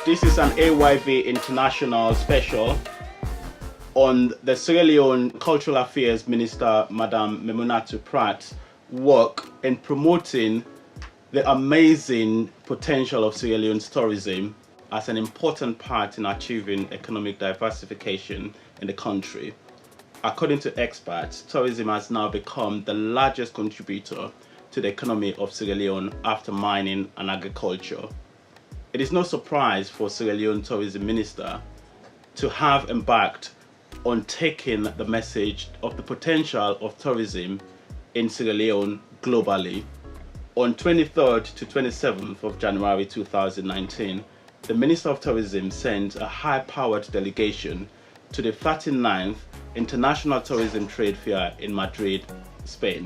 This is an AYV International special on the Sierra Leone Cultural Affairs Minister, Madam Memunatu Pratt's work in promoting the amazing potential of Sierra Leone's tourism as an important part in achieving economic diversification in the country. According to experts, tourism has now become the largest contributor to the economy of Sierra Leone after mining and agriculture. It is no surprise for Sierra Leone Tourism Minister to have embarked on taking the message of the potential of tourism in Sierra Leone globally. On 23rd to 27th of January 2019, the Minister of Tourism sent a high-powered delegation to the 39th International Tourism Trade Fair in Madrid, Spain.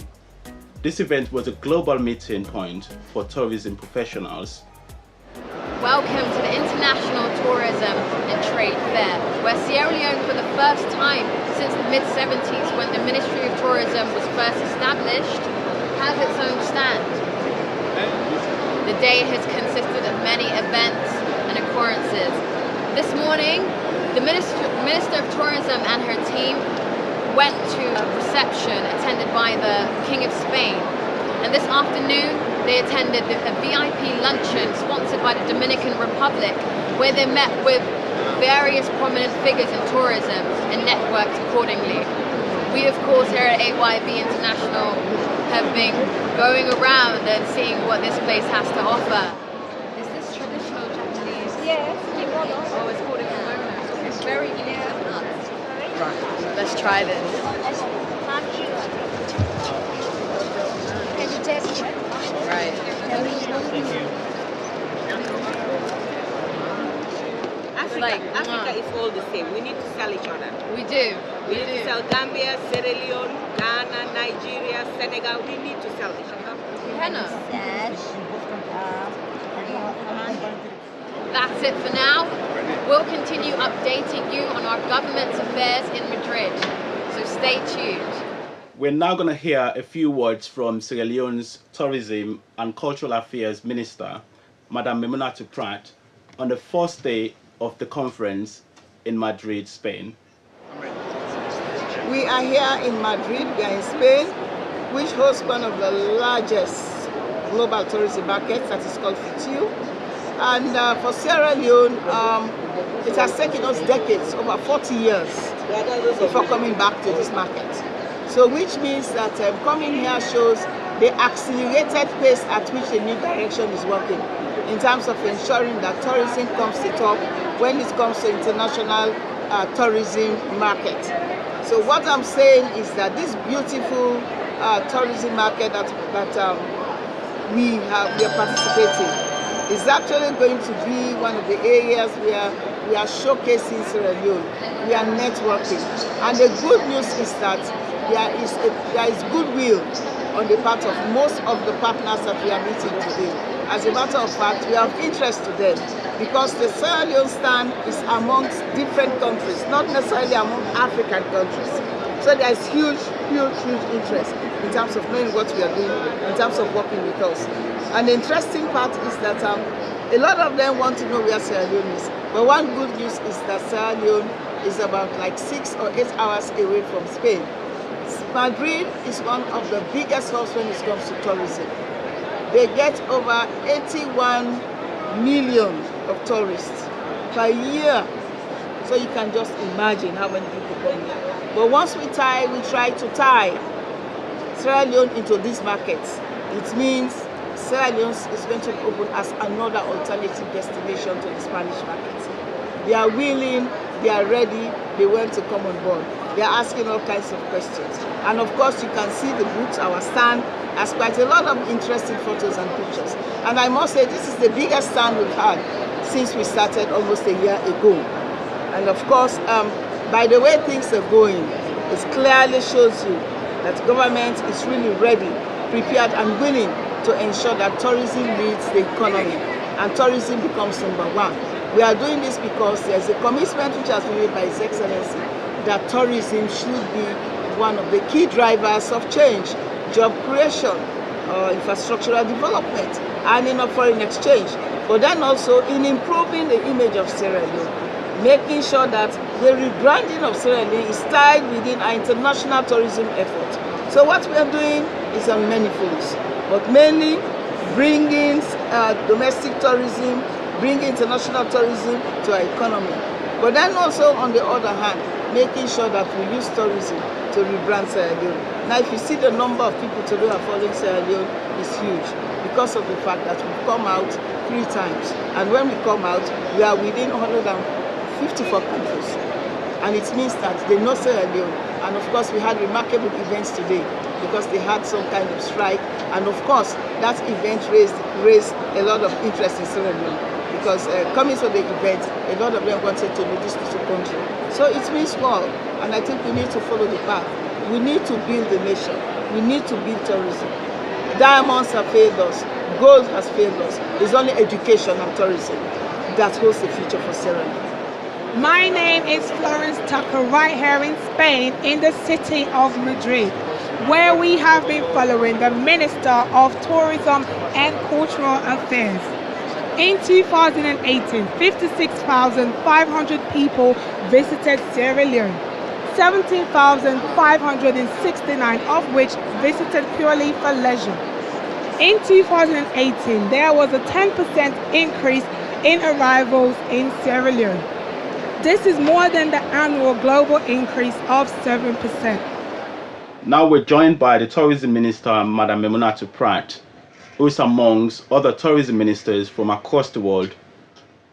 This event was a global meeting point for tourism professionals. Welcome to the International Tourism and Trade Fair, where Sierra Leone, for the first time since the mid-70s, when the Ministry of Tourism was first established, has its own stand. The day has consisted of many events and occurrences. This morning, the Minister of Tourism and her team went to a reception attended by the King of Spain. And this afternoon, they attended a VIP luncheon sponsored by the Dominican Republic, where they met with various prominent figures in tourism and networked accordingly. We, of course, here at AYB International have been going around and seeing what this place has to offer. Is this traditional Japanese? Yes, kimono. Oh, it's called a kimono. It's very unique. Right. Let's try this. Can you taste it? Right. Africa is all the same. We need to sell each other. We do. We need to sell Gambia, Sierra Leone, Ghana, Nigeria, Senegal. We need to sell each other. That's it for now. We'll continue updating you on our government's affairs in Madrid, so stay tuned. We're now going to hear a few words from Sierra Leone's Tourism and Cultural Affairs Minister, Madam Memunatu Pratt, on the first day of the conference in Madrid, Spain. We are here in Madrid, we are in Spain, which hosts one of the largest global tourism markets, that is called FITUR. And for Sierra Leone, it has taken us decades, over 40 years, before coming back to this market. So which means that coming here shows the accelerated pace at which the new direction is working in terms of ensuring that tourism comes to top when it comes to international tourism market. So what I'm saying is that this beautiful tourism market that we are participating is actually going to be one of the areas where we are showcasing Sierra Leone. We are networking. And the good news is that there is goodwill on the part of most of the partners that we are meeting today. As a matter of fact, we have interest to them because the Sierra Leone stand is amongst different countries, not necessarily among African countries. So there is huge interest in terms of knowing what we are doing, in terms of working with us. And the interesting part is that a lot of them want to know where Sierra Leone is. But one good news is that Sierra Leone is about like 6 or 8 hours away from Spain. Madrid is one of the biggest hubs when it comes to tourism. They get over 81 million of tourists per year. So you can just imagine how many people come here. But once we try to tie Sierra Leone into these markets, it means Sierra Leone is going to open as another alternative destination to the Spanish market. They are willing, they are ready, they want to come on board. They are asking all kinds of questions. And of course, you can see the booth, our stand, has quite a lot of interesting photos and pictures. And I must say, this is the biggest stand we've had since we started almost a year ago. And of course, by the way things are going, it clearly shows you that government is really ready, prepared and willing to ensure that tourism leads the economy and tourism becomes number one. We are doing this because there's a commitment which has been made by His Excellency that tourism should be one of the key drivers of change, job creation, infrastructural development, and foreign exchange. but then also in improving the image of Sierra Leone, making sure that the rebranding of Sierra Leone is tied within our international tourism effort. So what we are doing is on many folds, but mainly bringing domestic tourism, bringing international tourism to our economy. But then also, on the other hand, making sure that we use tourism to rebrand Sierra Leone. Now, if you see the number of people today who are following Sierra Leone, it's huge because of the fact that we've come out 3 times. And when we come out, we are within 154 countries. And it means that they know Sierra Leone. And of course, we had remarkable events today because they had some kind of strike. And of course, that event raised a lot of interest in Sierra Leone. Because coming to the event, a lot of them wanted to know this little country. So it means well, and I think we need to follow the path. We need to build the nation. We need to build tourism. Diamonds have failed us. Gold has failed us. It's only education and tourism that holds the future for Sierra Leone. My name is Florence Tucker, right here in Spain, in the city of Madrid, where we have been following the Minister of Tourism and Cultural Affairs. In 2018, 56,500 people visited Sierra Leone, 17,569 of which visited purely for leisure. In 2018, there was a 10% increase in arrivals in Sierra Leone. This is more than the annual global increase of 7%. Now we're joined by the Tourism Minister, Madam Memunatu Pratt, who is amongst other tourism ministers from across the world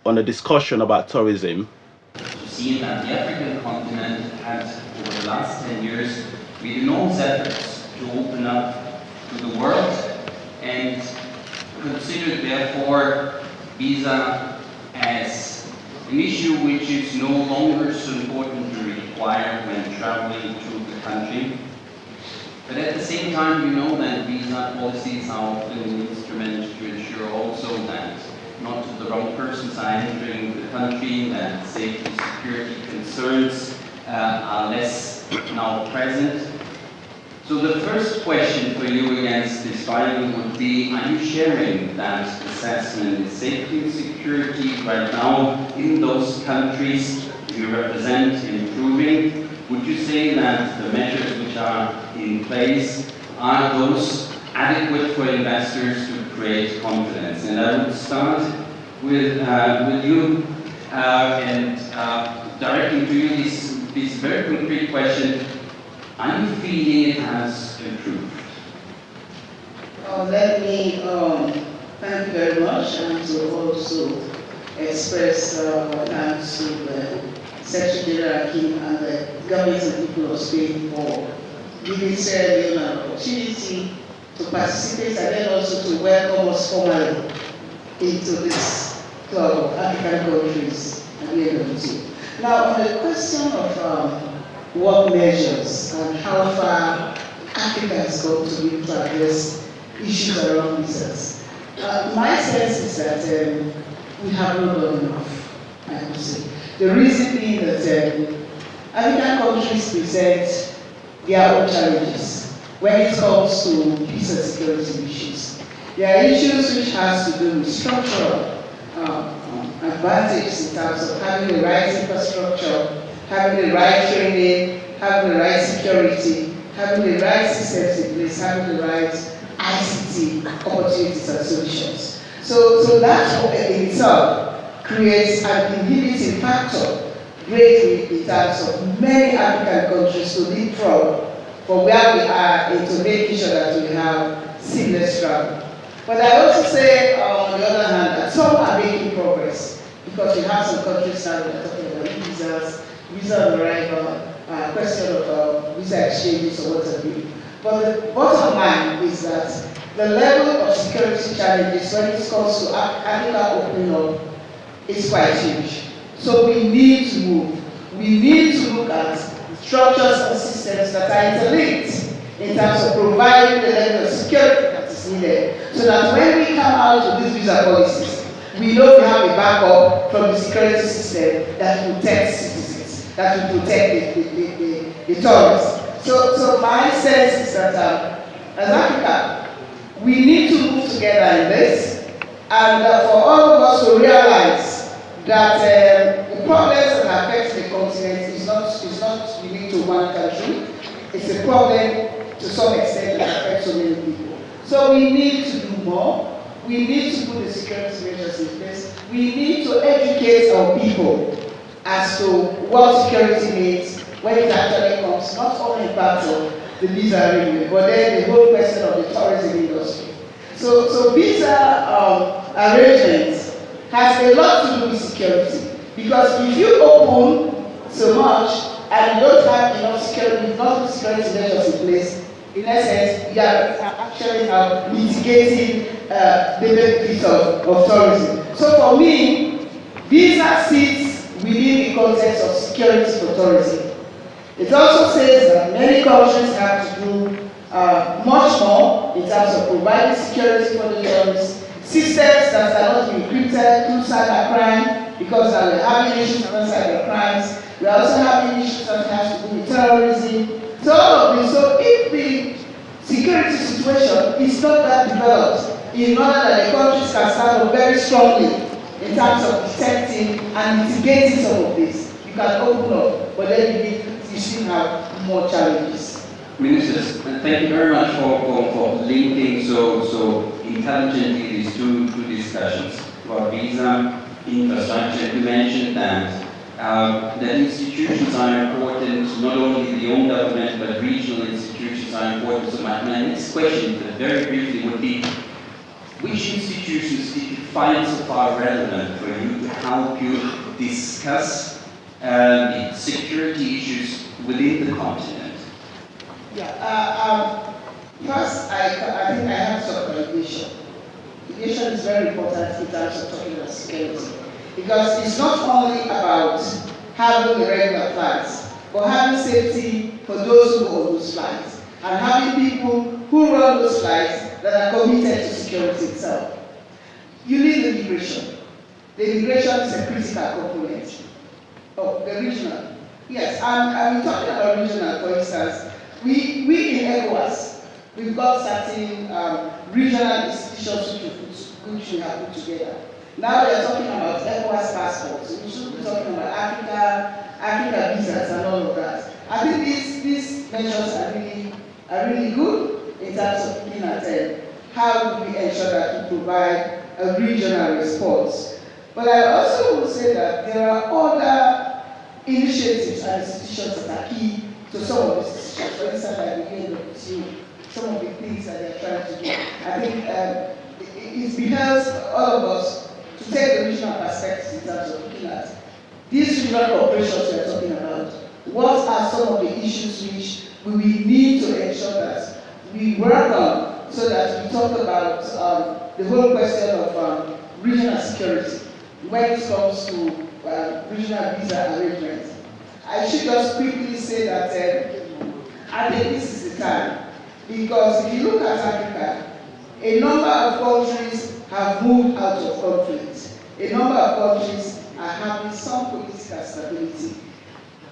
on a discussion about tourism. To see that the African continent has, over the last 10 years, made enormous efforts to open up to the world and considered, therefore, visa as an issue which is no longer so important to require when traveling to the country. But at the same time, you know that visa policies are often an instrument to ensure also that not the wrong persons are entering the country, that safety security concerns are less now present. So the first question for you against this finding would be, are you sharing that assessment? Is safety and security right now in those countries you represent improving? Would you say that the measures which are in place are those adequate for investors to create confidence? And I would start with you and directing to you this very concrete question. Are you feeling it has improved? Let me thank you very much, and to also express thanks to the Secretary General Kim and the government and people of Spain for giving Sierra Leone an opportunity to participate and then also to welcome us formally into this club of African countries at the end of the day. Now, on the question of what measures and how far Africa has gone to be able to address issues around visas, my sense is that we have not done enough, I would say. The reason being that African countries present their own challenges when it comes to peace and security issues. There are issues which has to do with structural advantages in terms of having the right infrastructure, having the right training, having the right security, having the right systems in place, having the right ICT opportunities and solutions. So that in itself creates an inhibiting factor greatly in terms of many African countries to leapfrog from where we are into making sure that we have seamless travel. But I also say, on the other hand, that some are making progress because we have some countries now that are talking about visas, visa on arrival, question of visa exchanges or what have you. But the bottom line is that the level of security challenges when it comes to Africa opening up is quite huge. So we need to move. We need to look at structures and systems that are interlinked in terms of providing the level of security that is needed, so that when we come out with these visa policies, we know we have a backup from the security system that protects citizens, that will protect the tourists. So my sense is that as Africa, we need to move together in this. And for all of us to realize that the problems that affect the continent is not unique to one country. It's a problem to some extent that affects so many people. So we need to do more. We need to put the security measures in place. We need to educate our people as to what security means when it actually comes, not only part of the visa arrangement, but then the whole question of the tourism industry. So visa arrangements has a lot to do with security, because if you open so much and you don't have enough security measures in place, in essence, you are actually mitigating the benefits of tourism. So for me, visa sits within the context of security for tourism. It also says that many countries have to do much more in terms of providing security for the tourists, systems that cannot be encrypted through cybercrime, because now we're having issues with cyber crimes. We're also having issues that have to do with terrorism. So all of this, so if the security situation is not that developed, in order that the countries can stand up very strongly in terms of detecting and mitigating some of this, you can open up, but then you still have more challenges. Ministers, thank you very much for linking so intelligently these two discussions about visa infrastructure. You mentioned that institutions are important, not only the own government, but regional institutions are important. So my next question, very briefly, would be, which institutions did you find so far relevant for you to help you discuss the security issues within the continent? Yeah, first, I think I have some validation. Validation is very important in terms of talking about security, because it's not only about having irregular flights, but having safety for those who go on those flights, and having people who run those flights that are committed to security itself. You need the immigration. The immigration is a critical component of the regional. Yes, I'm talking about regional, for instance. We in ECOWAS, we've got certain regional institutions which we have put together. Now we are talking about ECOWAS passports. We should be talking about Africa visas and all of that. I think these measures are really good in terms of looking at how do we ensure that we provide a regional response. But I also will say that there are other initiatives and institutions that are key to some of these decisions. For instance, like the UNWTO, some of the things that they are trying to do. I think it behoves all of us to take the regional perspective in terms of looking at these regional corporations we are talking about. What are some of the issues which we will need to ensure that we work on, so that we talk about the whole question of regional security when it comes to regional visa arrangements. I should just quickly say that I think this is the time, because if you look at Africa, a number of countries have moved out of conflict. A number of countries are having some political stability.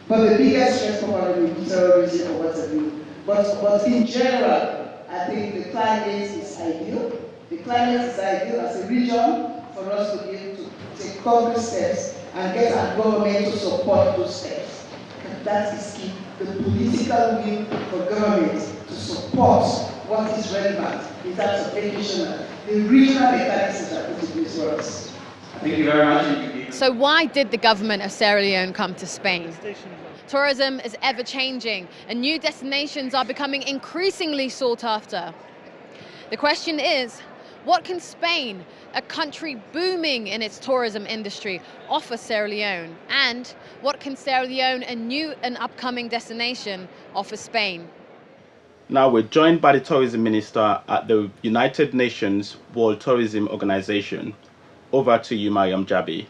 But the biggest threat probably will be terrorism or whatever. But in general, I think the climate is ideal. The climate is ideal as a region for us to be able to take concrete steps and get our government to support those steps. And that is key. The political will for government to support what is relevant in terms of making sure that the regional mechanisms are put in place for us. Thank you very much. So why did the government of Sierra Leone come to Spain? Tourism is ever changing and new destinations are becoming increasingly sought after. The question is, what can Spain, a country booming in its tourism industry, offer Sierra Leone? And what can Sierra Leone, a new and upcoming destination, offer Spain? Now we're joined by the tourism minister at the United Nations World Tourism Organization. Over to you, Mariam Jabi.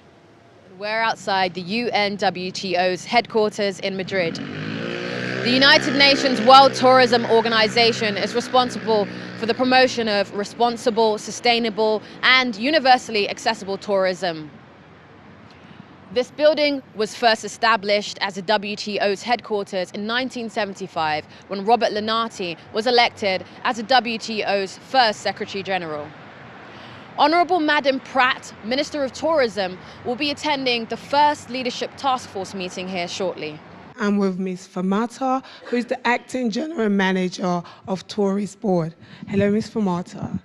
We're outside the UNWTO's headquarters in Madrid. The United Nations World Tourism Organization is responsible for the promotion of responsible, sustainable, and universally accessible tourism. This building was first established as the WTO's headquarters in 1975 when Robert Lenati was elected as the WTO's first Secretary General. Honourable Madam Pratt, Minister of Tourism, will be attending the first Leadership Task Force meeting here shortly. I'm with Ms. Famata, who's the Acting General Manager of Tourist Board. Hello, Ms. Famata.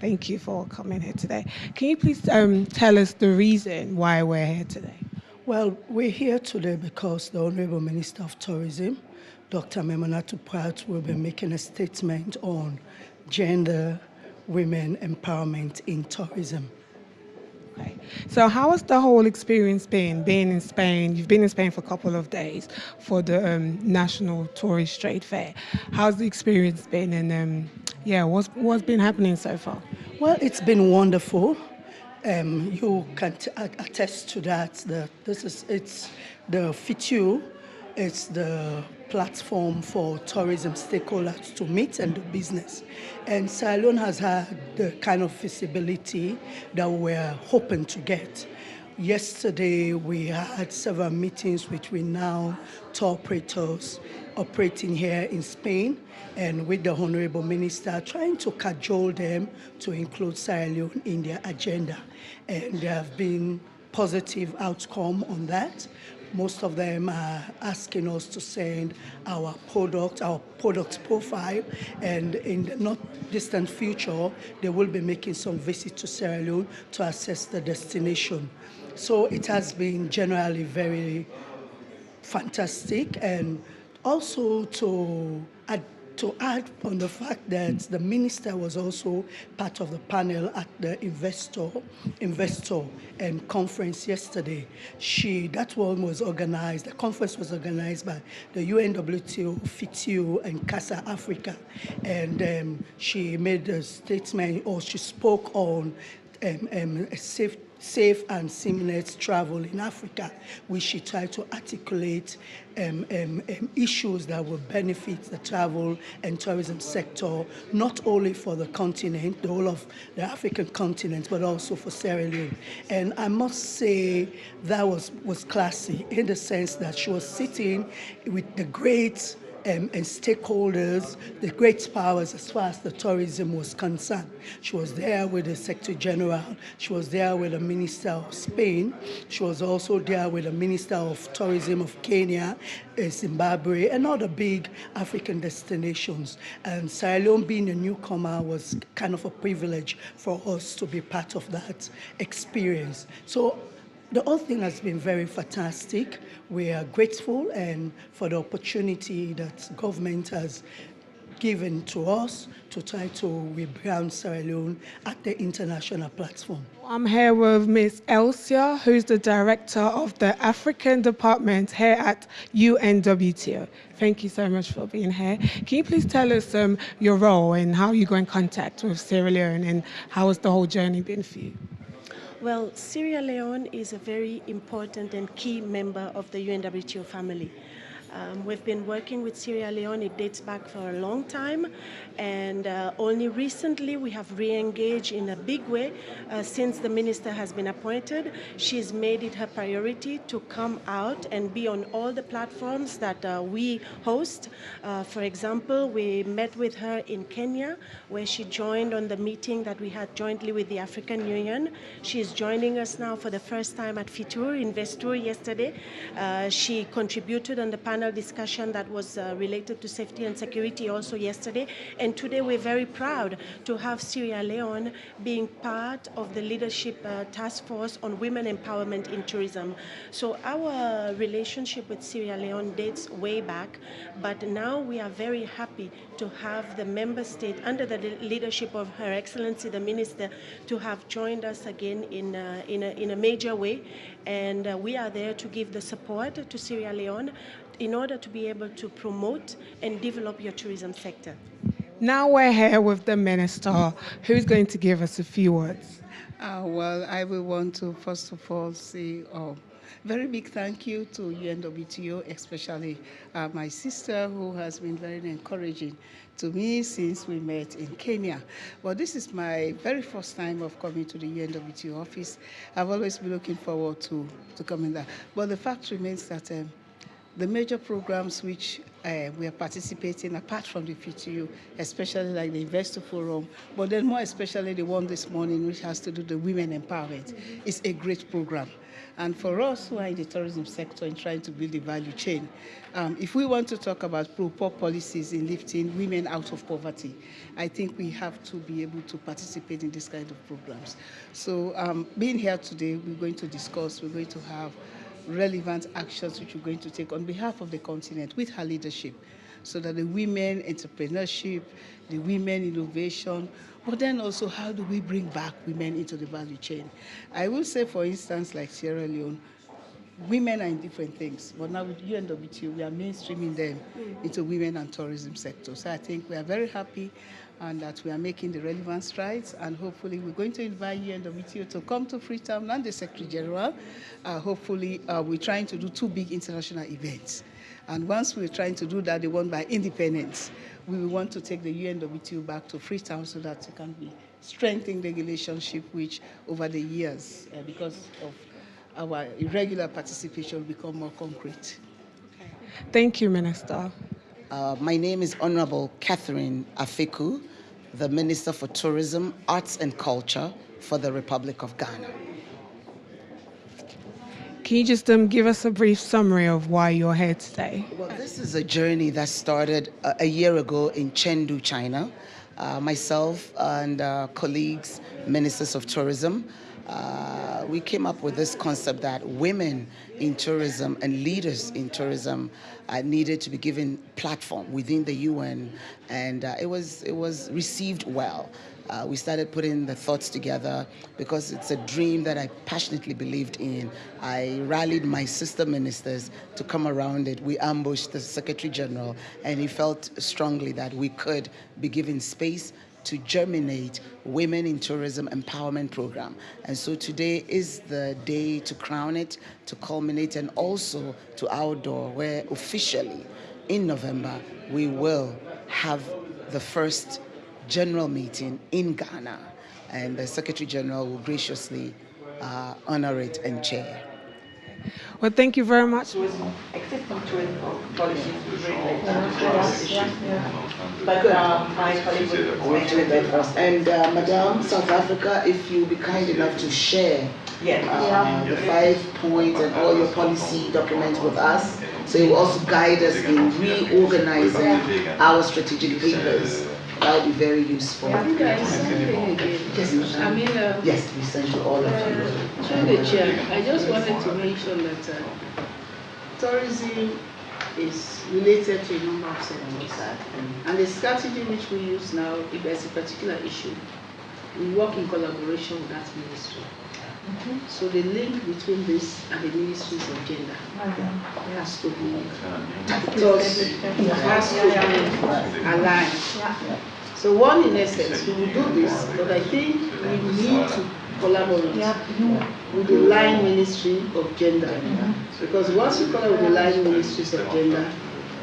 Thank you for coming here today. Can you please tell us the reason why we're here today? Well, we're here today because the Honourable Minister of Tourism, Dr. Memunatu Pratt, will be making a statement on gender, women empowerment in tourism. Okay. So how has the whole experience been, being in Spain? You've been in Spain for a couple of days for the National Tourist Trade Fair. How's the experience been, and what's been happening so far? Well, it's been wonderful. You can attest to that. It's the FITUR. It's the platform for tourism stakeholders to meet and do business. And Sierra Leone has had the kind of visibility that we're hoping to get. Yesterday, we had several meetings with renowned tour operators operating here in Spain, and with the Honorable Minister trying to cajole them to include Sierra Leone in their agenda. And there have been positive outcome on that. Most of them are asking us to send our product profile, and in the not distant future, they will be making some visits to Sierra Leone to assess the destination. So it has been generally very fantastic, and also to add on the fact that the minister was also part of the panel at the investor conference yesterday. The conference was organized by the UNWTO, FITUR, and CASA Africa, and she made a statement, or she spoke on safe and seamless travel in Africa, which she tried to articulate issues that will benefit the travel and tourism sector, not only for the continent, the whole of the African continent, but also for Sierra Leone. And I must say that was classy, in the sense that she was sitting with the great and stakeholders, the great powers as far as the tourism was concerned. She was there with the Secretary General, she was there with the Minister of Spain, she was also there with the Minister of Tourism of Kenya, Zimbabwe, and other big African destinations. And Sierra Leone, being a newcomer, was kind of a privilege for us to be part of that experience. So the whole thing has been very fantastic. We are grateful and for the opportunity that government has given to us to try to rebrand Sierra Leone at the international platform. I'm here with Ms. Elsia, who's the Director of the African Department here at UNWTO. Thank you so much for being here. Can you please tell us your role and how you go in contact with Sierra Leone, and how has the whole journey been for you? Well, Sierra Leone is a very important and key member of the UNWTO family. We've been working with Sierra Leone, it dates back for a long time, and only recently we have re-engaged in a big way since the minister has been appointed. She's made it her priority to come out and be on all the platforms that we host. For example, we met with her in Kenya, where she joined on the meeting that we had jointly with the African Union. She's joining us now for the first time at FITUR, Investor yesterday. She contributed on the panel discussion that was related to safety and security also yesterday. And today we're very proud to have Sierra Leone being part of the leadership task force on women empowerment in tourism. So our relationship with Sierra Leone dates way back, but now we are very happy to have the member state under the leadership of Her Excellency the Minister to have joined us again in a major way. And we are there to give the support to Sierra Leone in order to be able to promote and develop your tourism sector. Now we're here with the Minister, who's going to give us a few words. Well, I will want to first of all say very big thank you to UNWTO, especially my sister, who has been very encouraging to me since we met in Kenya. Well, this is my very first time of coming to the UNWTO office. I've always been looking forward to coming there. But the fact remains that the major programs which we are participating apart from the FITUR, especially like the Investor Forum, but then more especially the one this morning, which has to do with the women empowerment. It's a great program. And for us who are in the tourism sector and trying to build the value chain, if we want to talk about pro-poor policies in lifting women out of poverty, I think we have to be able to participate in this kind of programs. So being here today, we're going to discuss, we're going to have relevant actions which we're going to take on behalf of the continent with her leadership, so that the women entrepreneurship, the women innovation, but then also how do we bring back women into the value chain? I will say, for instance, like Sierra Leone, women are in different things, but now with UNWTO, we are mainstreaming them into women and tourism sector. So I think we are very happy and that we are making the relevant strides, and hopefully we're going to invite UNWTO to come to Freetown and the Secretary General. Hopefully we're trying to do 2 big international events. And once we're trying to do that, the one by independence, we will want to take the UNWTO back to Freetown so that it can be strengthening the relationship which over the years, because of our irregular participation, will become more concrete. Thank you, Minister. My name is Honorable Catherine Afeku, the Minister for Tourism, Arts and Culture for the Republic of Ghana. Can you just give us a brief summary of why you're here today? Well, this is a journey that started a year ago in Chengdu, China. Myself and colleagues, ministers of tourism, we came up with this concept that women in tourism and leaders in tourism needed to be given platform within the UN, and it was received well. We started putting the thoughts together because it's a dream that I passionately believed in. I rallied my sister ministers to come around it. We ambushed the Secretary General, and he felt strongly that we could be given space to germinate Women in Tourism Empowerment Program. And so today is the day to crown it, to culminate, and also to outdoor, where officially in November we will have the first general meeting in Ghana, and the Secretary General will graciously honor it and chair. Well, thank you very much. Existing tourism policies but my colleague will mention that first. And Madam, South Africa, if you'll be kind enough to share the 5 points and all your policy documents with us, so it will also guide us in reorganizing our strategic papers. That would be very useful. Yes, Yes, we send to all of you. Through the chair, I just wanted to mention that tourism is related to a number of sectors. And the strategy which we use now, if there's a particular issue, we work in collaboration with that ministry. So the link between this and the ministry's agenda has to be aligned. So one, in essence, we will do this, but I think we need to collaborate with the line ministry of gender, because once you collaborate with the line ministries of gender,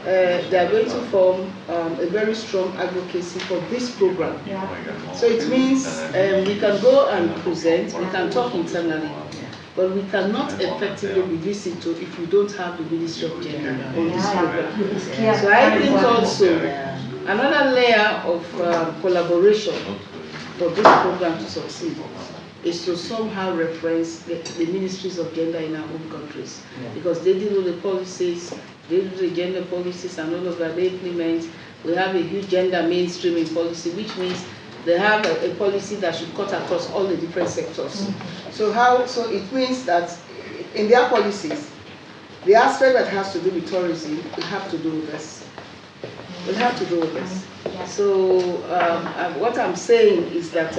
they are going to form a very strong advocacy for this program. So it means we can go and present, we can talk internally, but we cannot effectively be listened to if we don't have the Ministry of Gender on this program. So I think also another layer of collaboration for this program to succeed is to somehow reference the ministries of gender in our home countries, because they deal with the policies, they do the gender policies and all of that, they implement. We have a huge gender mainstreaming policy, which means they have a policy that should cut across all the different sectors. So it means that in their policies, the aspect that has to do with tourism, we have to do with this. We have to do with this. So what I'm saying is that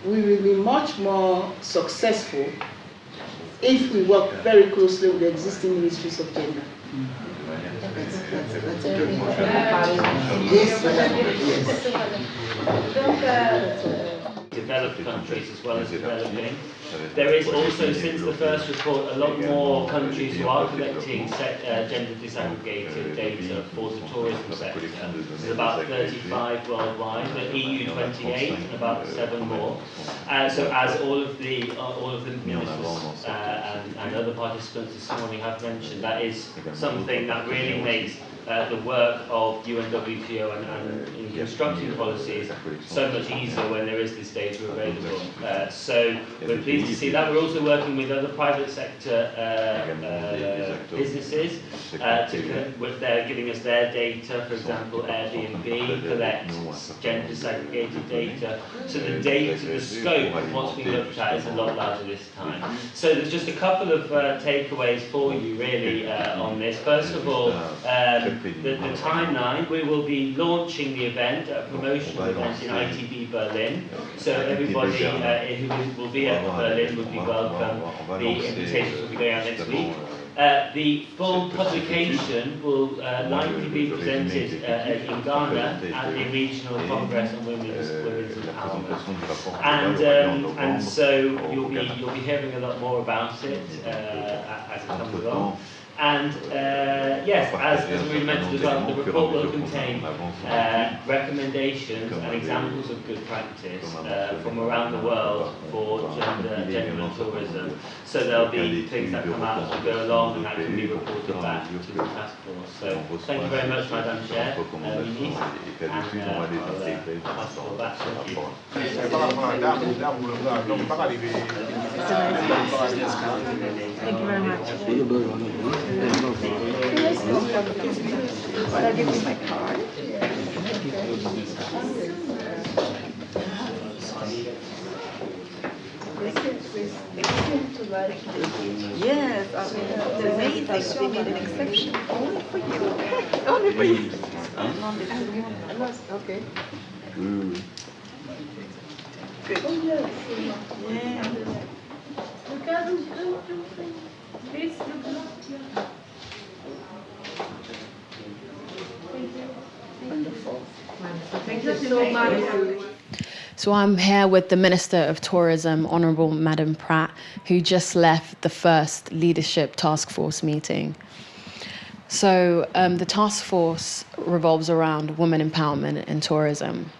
we will be much more successful if we work very closely with the existing ministries of gender. That's a good point. Developed countries as well as developing. There is also, since the first report, a lot more countries who are collecting gender disaggregated data for the tourism sector. There's about 35 worldwide, the EU 28 and about 7 more. So as all of the ministers and other participants this morning have mentioned, that is something that really makes the work of UNWTO and in constructing policies so much easier when there is this data available. So we're pleased to see that. We're also working with other private sector businesses they're giving us their data. For example, Airbnb collects gender disaggregated data. So the data, the scope of what's being looked at is a lot larger this time. So there's just a couple of takeaways for you really on this. First of all, the timeline, we will be launching the event, a promotional event in ITB Berlin. So everybody who will be at Berlin will be welcome. The invitations will be going out next week. The full publication will likely be presented in Ghana at the Regional Congress on Women's Empowerment. And so you'll be hearing a lot more about it as it comes along. And yes, as we mentioned as well, the report will contain recommendations and examples of good practice from around the world for gender and tourism. So there'll be things that come out as we go along and that can be reported back to the task force. So thank you very much, Madam Chair, Eunice, and I'll pass the floor back to you. Thank you very much. I'll give you my card. Yes, I mean, it's amazing. They made an exception only for you. Only for you. Okay. Good. Yeah. Wonderful. Thank you so much. So I'm here with the Minister of Tourism, Honourable Madam Pratt, who just left the first leadership task force meeting. So the task force revolves around women empowerment in tourism.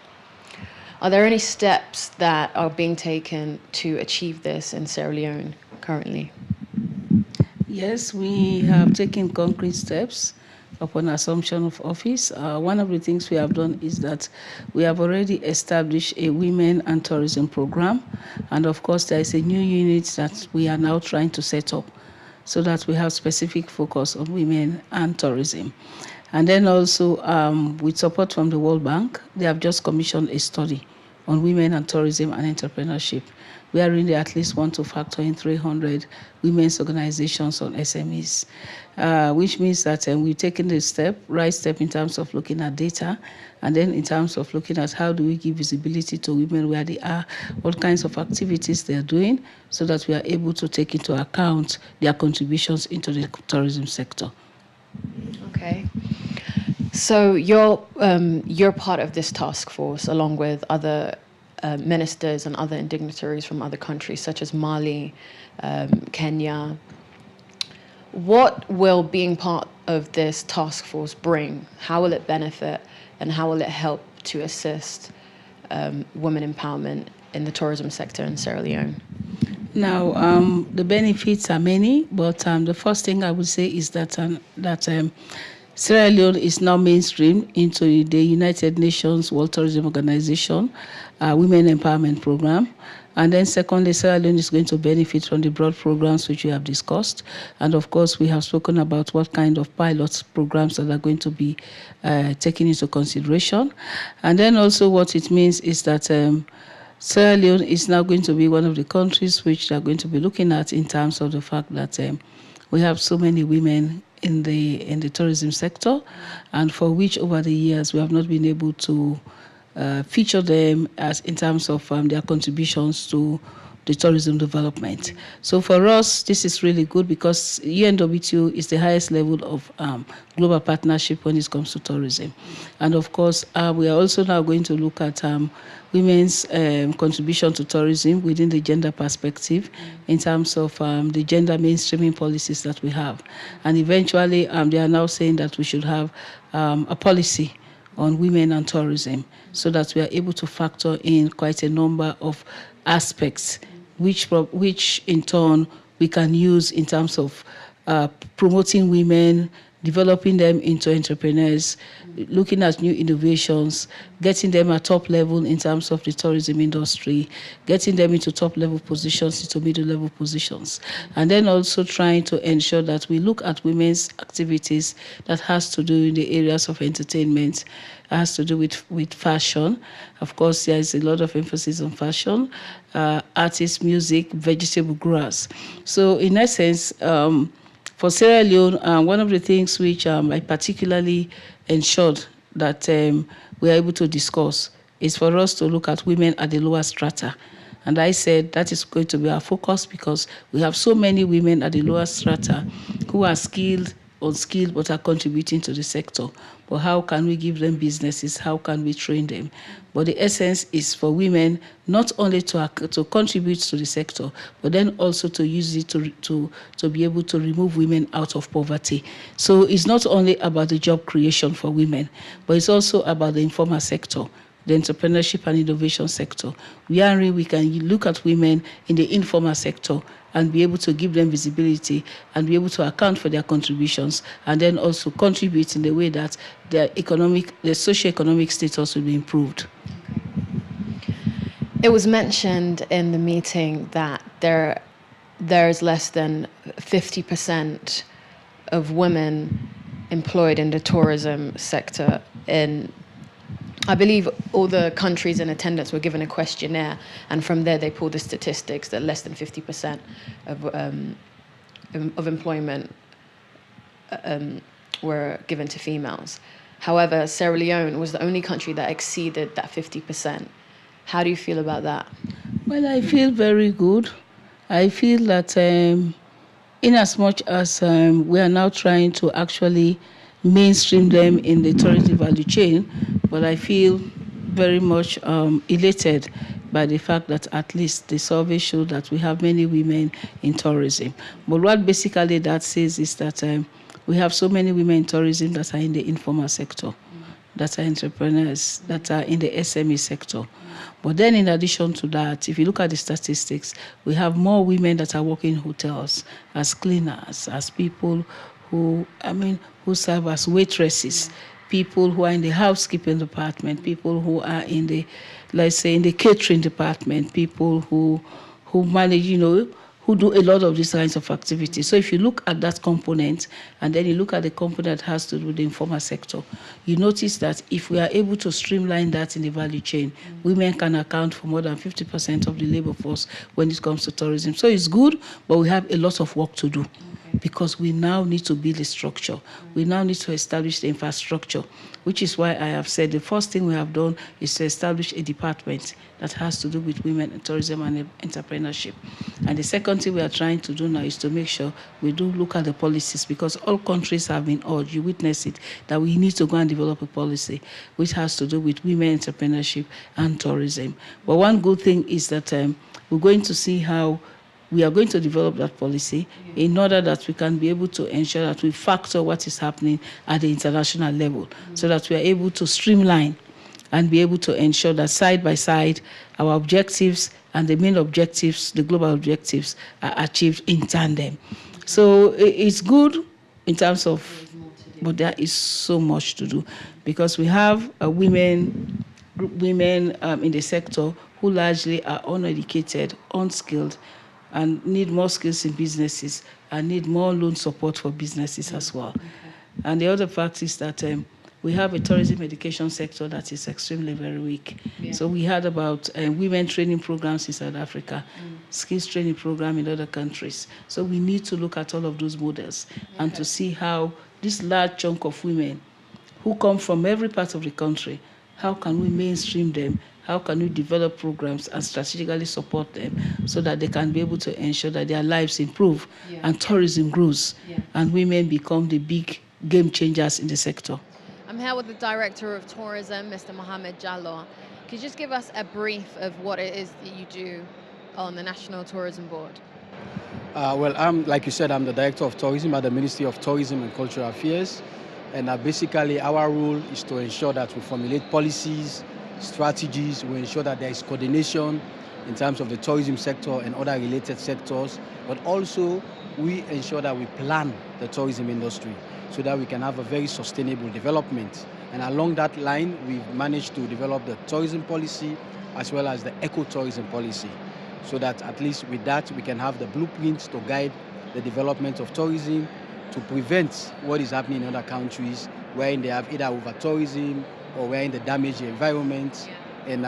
Are there any steps that are being taken to achieve this in Sierra Leone currently? Yes, we have taken concrete steps upon assumption of office. One of the things we have done is that we have already established a women and tourism program. And of course, there is a new unit that we are now trying to set up so that we have specific focus on women and tourism. And then also, with support from the World Bank, they have just commissioned a study on women and tourism and entrepreneurship, wherein they at least want to factor in 300 women's organizations on SMEs, which means that we've taken the right step in terms of looking at data, and then in terms of looking at how do we give visibility to women where they are, what kinds of activities they're doing, so that we are able to take into account their contributions into the tourism sector. Okay. So you're part of this task force along with other ministers and other dignitaries from other countries such as Mali, Kenya. What will being part of this task force bring? How will it benefit and how will it help to assist women empowerment in the tourism sector in Sierra Leone? Now, the benefits are many, but the first thing I would say is that Sierra Leone is now mainstream into the United Nations World Tourism Organization Women Empowerment Program. And then secondly, Sierra Leone is going to benefit from the broad programs which we have discussed. And of course, we have spoken about what kind of pilot programs that are going to be taken into consideration. And then also what it means is that Sierra Leone is now going to be one of the countries which they are going to be looking at in terms of the fact that we have so many women in the tourism sector, and for which over the years we have not been able to feature them as in terms of their contributions to the tourism development. So for us, this is really good because UNWTO is the highest level of global partnership when it comes to tourism. And of course, we are also now going to look at women's contribution to tourism within the gender perspective in terms of the gender mainstreaming policies that we have. And eventually, they are now saying that we should have a policy on women and tourism so that we are able to factor in quite a number of aspects which in turn we can use in terms of promoting women, developing them into entrepreneurs, looking at new innovations, getting them at top level in terms of the tourism industry, getting them into top level positions, into middle level positions, and then also trying to ensure that we look at women's activities that has to do in the areas of entertainment, has to do with fashion. Of course, there is a lot of emphasis on fashion, artists, music, vegetable growers. So in essence, for Sierra Leone, one of the things which I particularly ensured that we are able to discuss is for us to look at women at the lower strata. And I said that is going to be our focus because we have so many women at the lower strata who are skilled, unskilled, but are contributing to the sector. But how can we give them businesses? How can we train them? But the essence is for women not only to contribute to the sector, but then also to use it to be able to remove women out of poverty. So it's not only about the job creation for women, but it's also about the informal sector, the entrepreneurship and innovation sector. We can look at women in the informal sector and be able to give them visibility and be able to account for their contributions and then also contribute in the way that their socio-economic status will be improved. It was mentioned in the meeting that there is less than 50% of women employed in the tourism sector. I believe all the countries in attendance were given a questionnaire, and from there they pulled the statistics that less than 50% of employment were given to females. However, Sierra Leone was the only country that exceeded that 50%. How do you feel about that? Well, I feel very good. I feel that in as much as we are now trying to actually mainstream them in the tourism value chain, but I feel very much elated by the fact that at least the survey showed that we have many women in tourism. But what basically that says is that we have so many women in tourism that are in the informal sector, that are entrepreneurs, that are in the SME sector. But then in addition to that, if you look at the statistics, we have more women that are working in hotels as cleaners, as people who serve as waitresses, people who are in the housekeeping department, people who are in the, let's say, in the catering department, people who manage, who do a lot of these kinds of activities. So if you look at that component, and then you look at the component that has to do with the informal sector, you notice that if we are able to streamline that in the value chain, women can account for more than 50% of the labor force when it comes to tourism. So it's good, but we have a lot of work to do. Because we now need to build a structure. We now need to establish the infrastructure, which is why I have said the first thing we have done is to establish a department that has to do with women in tourism and entrepreneurship. And the second thing we are trying to do now is to make sure we do look at the policies, because all countries have been urged, you witness it, that we need to go and develop a policy which has to do with women entrepreneurship and tourism. But one good thing is that we're going to see how we are going to develop that policy in order that we can be able to ensure that we factor what is happening at the international level, so that we are able to streamline and be able to ensure that side by side our objectives and the main objectives, the global objectives, are achieved in tandem. So it's good in terms of, but there is so much to do, because we have women in the sector who largely are uneducated, unskilled, and need more skills in businesses and need more loan support for businesses as well. And the other fact is that we have a tourism education sector that is extremely very weak. So we heard about women training programs in South Africa, skills training program in other countries. So we need to look at all of those models and to see how this large chunk of women who come from every part of the country, how can we mainstream them? How can we develop programs and strategically support them so that they can be able to ensure that their lives improve and tourism grows and women become the big game changers in the sector? I'm here with the Director of Tourism, Mr. Mohamed Jalloh. Could you just give us a brief of what it is that you do on the National Tourism Board? Like you said, I'm the Director of Tourism at the Ministry of Tourism and Cultural Affairs. And basically our role is to ensure that we formulate policies, strategies, we ensure that there is coordination in terms of the tourism sector and other related sectors, but also we ensure that we plan the tourism industry so that we can have a very sustainable development. And along that line, we've managed to develop the tourism policy as well as the eco-tourism policy, so that at least with that we can have the blueprints to guide the development of tourism, to prevent what is happening in other countries wherein they have either over-tourism or wherein they damage the environment, and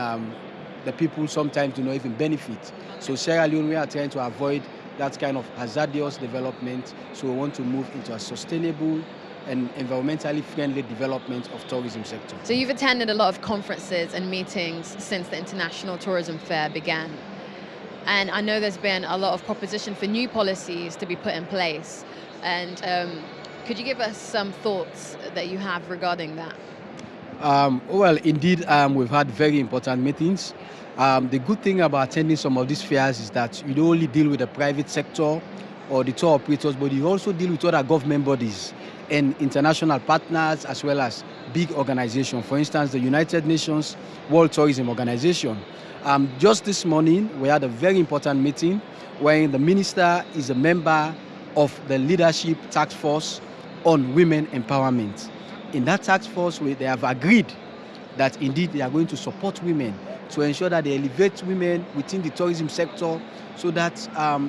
the people sometimes do not even benefit. So Sierra Leone, we are trying to avoid that kind of hazardous development, so we want to move into a sustainable and environmentally friendly development of tourism sector. So you've attended a lot of conferences and meetings since the International Tourism Fair began. And I know there's been a lot of proposition for new policies to be put in place. And could you give us some thoughts that you have regarding that? Well, indeed, we've had very important meetings. The good thing about attending some of these fairs is that you don't only deal with the private sector or the tour operators, but you also deal with other government bodies and international partners, as well as big organizations. For instance, the United Nations World Tourism Organization. Just this morning, we had a very important meeting where the minister is a member of the leadership task force on women empowerment. In that task force, they have agreed that indeed they are going to support women to ensure that they elevate women within the tourism sector so that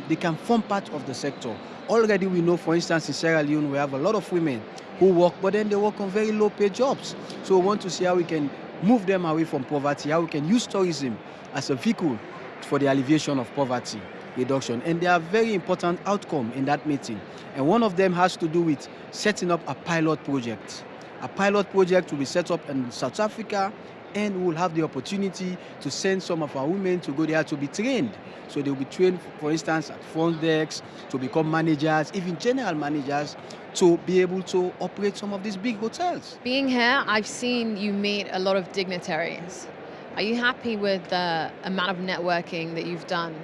they can form part of the sector. Already we know, for instance, in Sierra Leone, we have a lot of women who work, but then they work on very low-paid jobs. So we want to see how we can move them away from poverty, how we can use tourism as a vehicle for the alleviation of poverty reduction. And there are very important outcomes in that meeting. And one of them has to do with setting up a pilot project. A pilot project will be set up in South Africa, and we will have the opportunity to send some of our women to go there to be trained. So they will be trained, for instance, at front desks, to become managers, even general managers, to be able to operate some of these big hotels. Being here, I've seen you meet a lot of dignitaries. Are you happy with the amount of networking that you've done?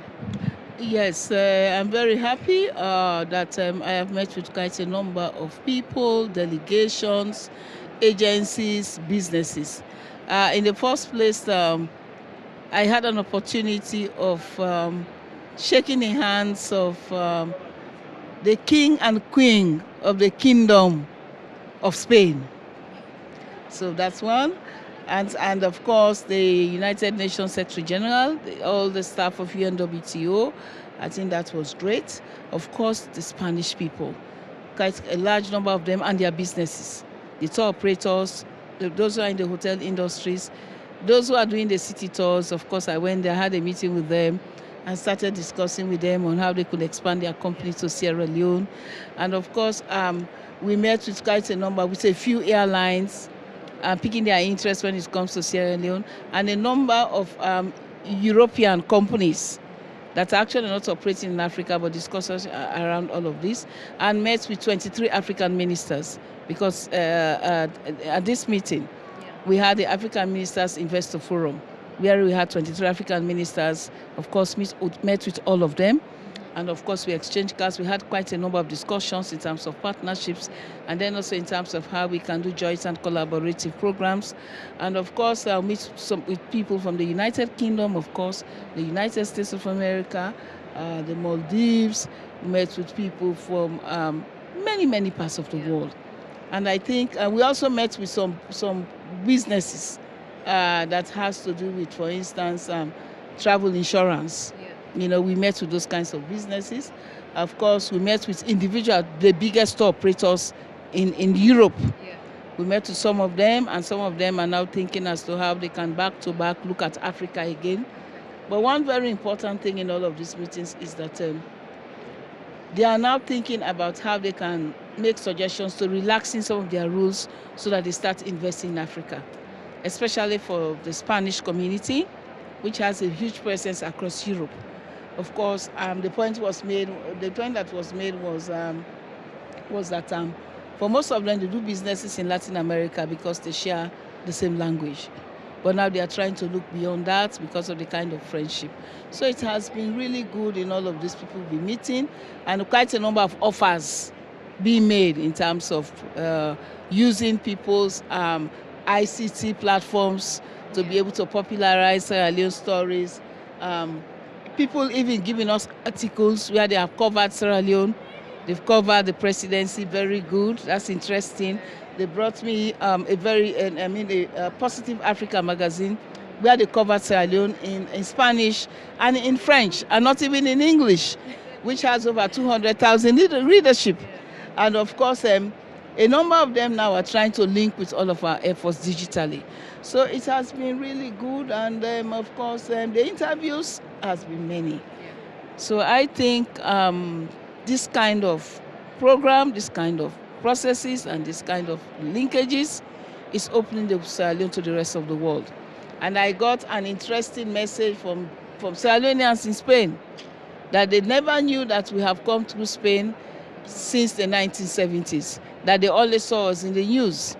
Yes, I'm very happy that I have met with quite a number of people, delegations, agencies, businesses. In the first place, I had an opportunity of shaking the hands of the king and queen of the Kingdom of Spain. So that's one. And of course, the United Nations Secretary General, all the staff of UNWTO, I think that was great. Of course, the Spanish people, quite a large number of them, and their businesses, the tour operators, those who are in the hotel industries, those who are doing the city tours. Of course, I went there, had a meeting with them, and started discussing with them on how they could expand their company to Sierra Leone. And of course, we met with quite a number, with a few airlines, picking their interest when it comes to Sierra Leone, and a number of European companies that are actually not operating in Africa, but discuss around all of this, and met with 23 African ministers, because at this meeting, we had the African Ministers Investor Forum, where we had 23 African ministers, of course, met with all of them. And of course, we exchanged cards. We had quite a number of discussions in terms of partnerships, and then also in terms of how we can do joint and collaborative programs. And of course, I'll meet with people from the United Kingdom, of course, the United States of America, the Maldives. We met with people from many, many parts of the world. And I think we also met with some businesses that has to do with, for instance, travel insurance. You know, we met with those kinds of businesses. Of course, we met with individuals, the biggest tour operators in Europe. We met with some of them, and some of them are now thinking as to how they can back-to-back look at Africa again. But one very important thing in all of these meetings is that they are now thinking about how they can make suggestions to relaxing some of their rules so that they start investing in Africa, especially for the Spanish community, which has a huge presence across Europe. Of course, the point that was made was that for most of them, they do businesses in Latin America because they share the same language. But now they are trying to look beyond that because of the kind of friendship. So it has been really good in all of these people we'll be meeting, and quite a number of offers being made in terms of using people's ICT platforms to be able to popularize Sierra Leone stories, people even giving us articles where they have covered Sierra Leone. They've covered the presidency very good. That's interesting. They brought me a Positive Africa magazine where they covered Sierra Leone in Spanish and in French, and not even in English, which has over 200,000 readership. And of course, a number of them now are trying to link with all of our efforts digitally. So it has been really good, and of course, the interviews has been many. So I think this kind of program, this kind of processes, and this kind of linkages is opening the Sierra Leone to the rest of the world. And I got an interesting message from Sierra Leoneans in Spain that they never knew that we have come through Spain since the 1970s, that they always saw us in the news.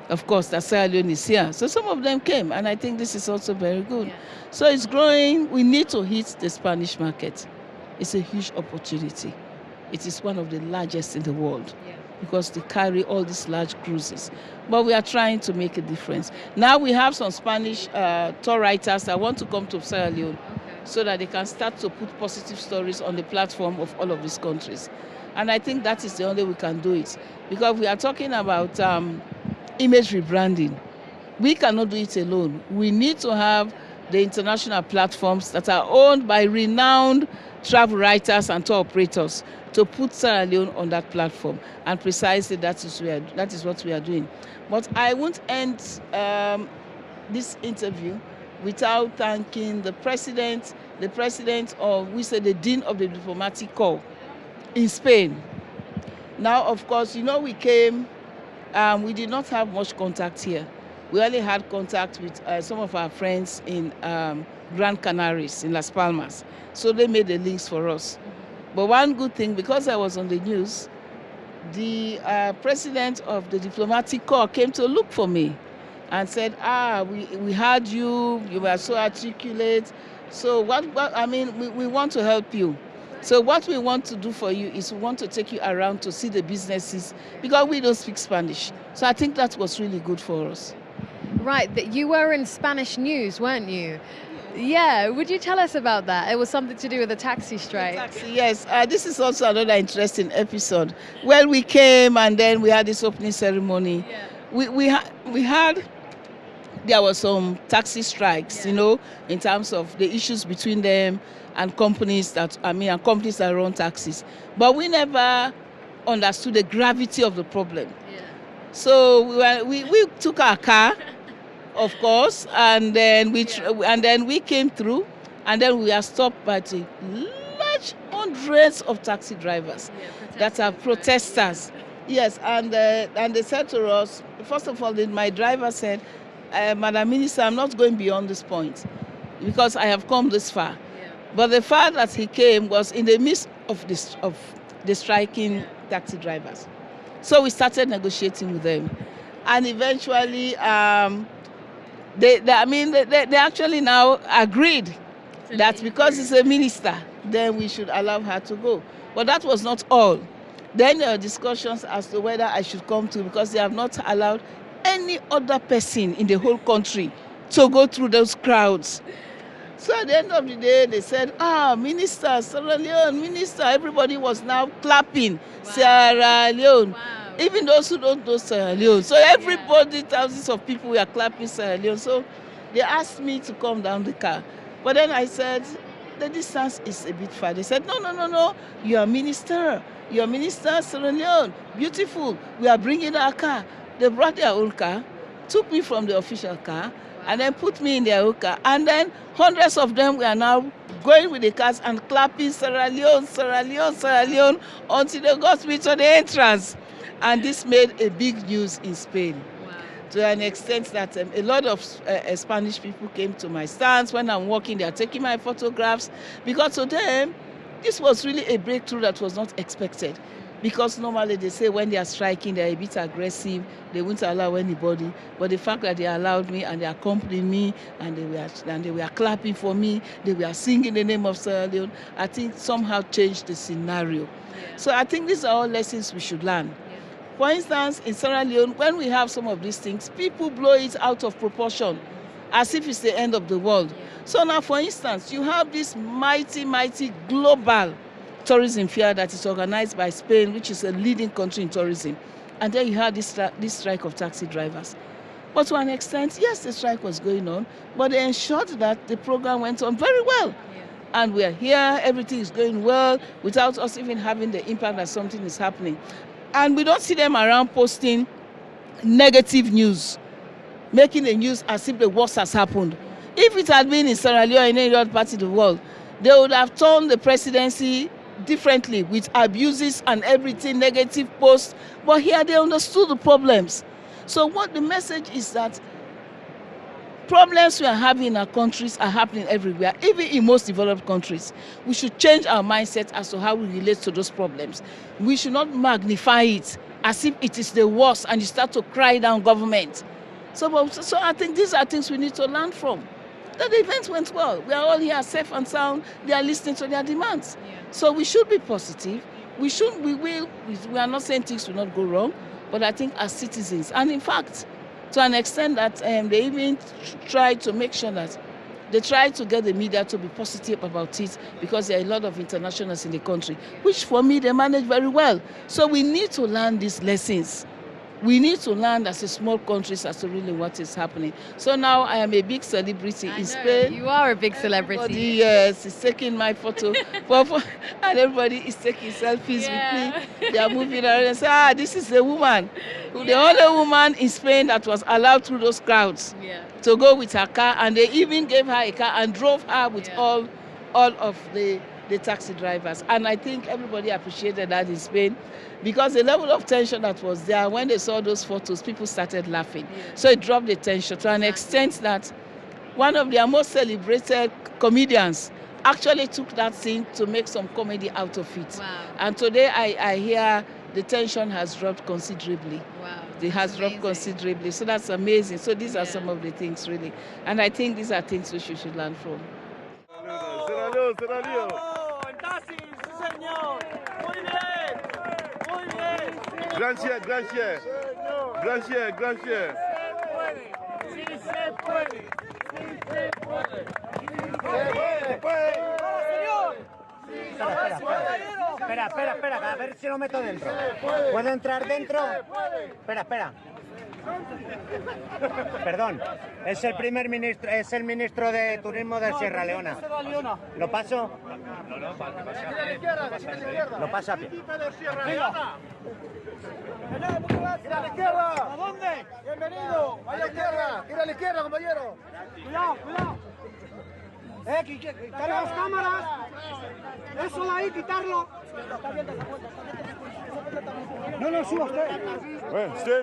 Of course, that Sierra Leone is here. So some of them came, and I think this is also very good. Yeah. So it's growing. We need to hit the Spanish market. It's a huge opportunity. It is one of the largest in the world because they carry all these large cruises. But we are trying to make a difference. Now we have some Spanish tour writers that want to come to Sierra Leone so that they can start to put positive stories on the platform of all of these countries. And I think that is the only way we can do it, because we are talking about image rebranding. We cannot do it alone. We need to have the international platforms that are owned by renowned travel writers and tour operators to put Sierra Leone on that platform. And precisely that is what we are doing. But I won't end this interview without thanking the president of, the Dean of the Diplomatic Corps in Spain. Now, of course, we came, we did not have much contact here. We only had contact with some of our friends in Gran Canaries, in Las Palmas. So they made the links for us. But one good thing, because I was on the news, the president of the Diplomatic Corps came to look for me and said, we heard you were so articulate. So we want to help you. So what we want to do for you is we want to take you around to see the businesses, because we don't speak Spanish. So I think that was really good for us. Right, that you were in Spanish news, weren't you? Yeah, would you tell us about that? It was something to do with the taxi strike. Yes, this is also another interesting episode. Well, we came and then we had this opening ceremony. Yeah. There were some taxi strikes, in terms of the issues between them and companies that run taxis. But we never understood the gravity of the problem. Yeah. So we took our car, of course, and then we came through, and then we are stopped by the large hundreds of taxi drivers that are protesters. Yes, and they said to us, first of all, my driver said, Madam Minister, I'm not going beyond this point because I have come this far. Yeah. But the fact that he came was in the midst of the striking taxi drivers. So we started negotiating with them. And eventually, they actually now agreed that because he's a minister, then we should allow her to go. But that was not all. Then there were discussions as to whether I should come too, because they have not allowed any other person in the whole country to go through those crowds. So at the end of the day, they said, Minister, Sierra Leone, Minister, everybody was now clapping. Wow. Sierra Leone. Wow. Even those who don't know Sierra Leone. So everybody, thousands of people were clapping Sierra Leone. So they asked me to come down the car. But then I said, the distance is a bit far. They said, no, you're a minister. You're a minister, Sierra Leone. Beautiful. We are bringing our car. They brought their own car, took me from the official car, and then put me in their own car. And then hundreds of them were now going with the cars and clapping Sierra Leone, Sierra Leone, Sierra Leone, until they got me to the entrance. And this made a big news in Spain. Wow. To an extent that a lot of Spanish people came to my stands. When I'm walking, they are taking my photographs. Because to them, this was really a breakthrough that was not expected. Because normally they say when they are striking, they're a bit aggressive, they won't allow anybody. But the fact that they allowed me and they accompanied me and they were clapping for me, they were singing the name of Sierra Leone, I think somehow changed the scenario. Yeah. So I think these are all lessons we should learn. Yeah. For instance, in Sierra Leone, when we have some of these things, people blow it out of proportion. as if it's the end of the world. So now, for instance, you have this mighty, mighty global tourism fair that is organized by Spain, which is a leading country in tourism. And then you had this strike of taxi drivers. But to an extent, yes, the strike was going on, but they ensured that the program went on very well. And we are here, everything is going well, without us even having the impact that something is happening. And we don't see them around posting negative news, making the news as if the worst has happened. If it had been in Sierra Leone or in any other part of the world, they would have turned the presidency differently with abuses and everything, negative posts. But here they understood the problems. So what the message is that problems we are having in our countries are happening everywhere, even in most developed countries. We should change our mindset as to how we relate to those problems. We should not magnify it as if it is the worst and you start to cry down government. So I think these are things we need to learn from. That the event went well. We are all here safe and sound. They are listening to their demands. So we should be positive. We are not saying things will not go wrong, but I think as citizens, and in fact, to an extent that they even try to make sure that they try to get the media to be positive about it, because there are a lot of internationals in the country, which for me, they manage very well. So we need to learn these lessons. We need to learn as a small country as to really what is happening. So now I am a big celebrity in Spain. You are a big celebrity. Yes, is taking my photo. And everybody is taking selfies with me. They are moving around and say, this is the woman. The only woman in Spain that was allowed through those crowds to go with her car. And they even gave her a car and drove her with all of the taxi drivers. And I think everybody appreciated that in Spain, because the level of tension that was there, when they saw those photos, people started laughing. So it dropped the tension to an extent that one of their most celebrated comedians actually took that scene to make some comedy out of it. Wow. And today I hear the tension has dropped considerably. Wow. It has dropped considerably. So that's amazing. So these are some of the things really. And I think these are things we should learn from. Grand chien, grand chien. Grand chien, grand chien. Sí se puede. Sí se puede. Espera, a ver si lo meto dentro. ¿Puedo entrar dentro? Espera. Perdón, es el primer ministro, es el ministro de Turismo de Sierra Leona. ¿Lo paso? Lo pasa bien. Mira a la izquierda. ¿A dónde? Bienvenido. Vaya a la izquierda. Gira a la izquierda, compañero. Cuidado. Quitar las cámaras. Eso de ahí, quitarlo. No, suba usted. Well, stay.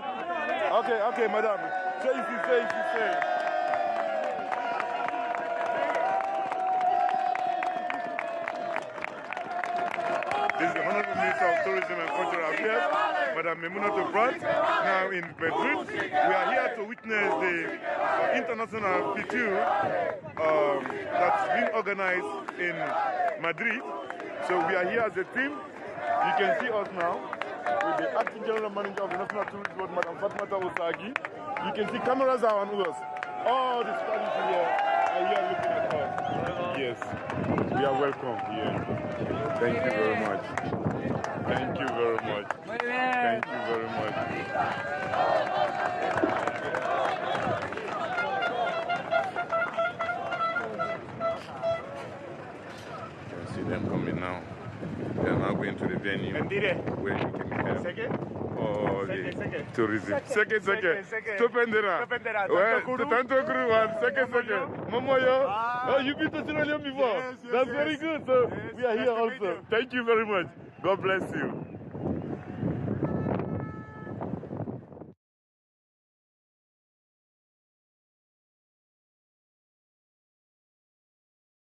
Okay, madam. Stay. This is the Honorable Minister of Tourism and Cultural Affairs, Madam Memunatu Prat, now in Madrid. We are here to witness the international FITUR that's being organized in Madrid. So we are here as a team. You can see us now with the Acting General Manager of the National Tourism Board, Madam Fatmata Osagi. You can see cameras are on us. All the Spanish here are here looking at us. Yes, we are welcome here. Thank you very much. Thank you very much. Thank you very much. You can see them coming now. They are now going to the venue where you can help. Oh, the tourism. Second. Stupendera. Well, tanto Gruwan. Second. Momoyo. Oh, you've been to Sierra Leone before? That's very good. So we are here also. Thank you very much. God bless you.